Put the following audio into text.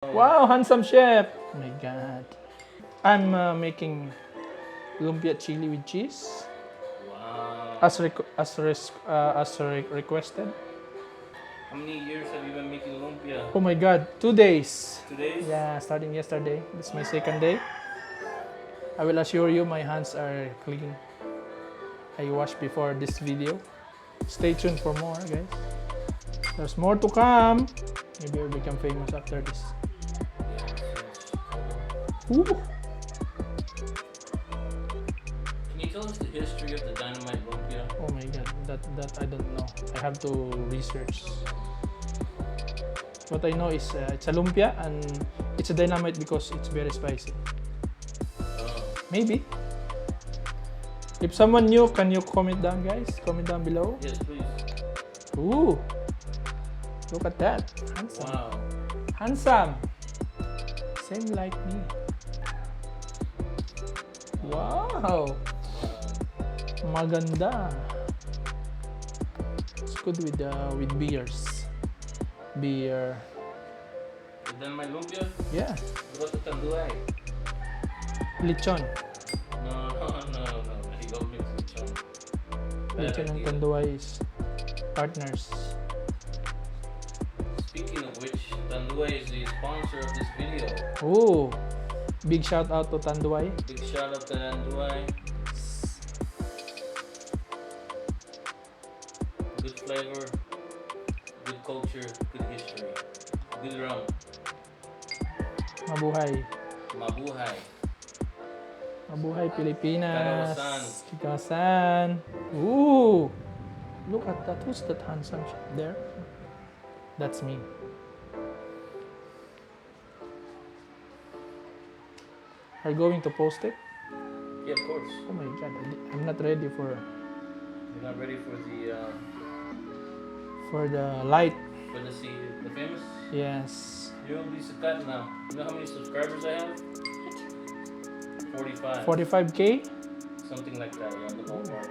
Wow, handsome chef! Oh my god. I'm making lumpia chili with cheese Wow. as requested. How many years have you been making lumpia? Oh my god, 2 days. 2 days? Yeah, starting yesterday. This is my second day. I will assure you my hands are clean. I washed before this video. Stay tuned for more, guys. There's more to come. Maybe I'll become famous after this. Ooh. Can you tell us the history of the dynamite lumpia? Oh my god, that I don't know. I have to research. What I know is it's a lumpia and it's a dynamite because it's very spicy. Maybe. If someone knew, can you comment down, guys? Comment down below. Yes, please. Ooh, look at that. Handsome. Wow. Handsome. Same like me. Wow. Maganda. It's good with beers. Beer. The dynamite lumpia? Yeah. What about the tanduay? Lechon. No. He don't mix lechon. Lechon and tanduay is partners. Speaking of which, tanduay is the sponsor of this video. Oh, big shout out to Tanduay. Big shout out to tanduay. Good flavor, good culture, good history. Good rum. Mabuhay. Mabuhay. Mabuhay Pilipinas. Karawasan. Karawasan. Ooh, look at that. Who's that handsome chef there? That's me. Are you going to post it? Yeah, of course. Oh my god, I'm not ready You're not ready for the light. the famous. Yes. You'll be Sakat now. You know how many subscribers I have? 45. 45K? Something like that, yeah, in the ballpark.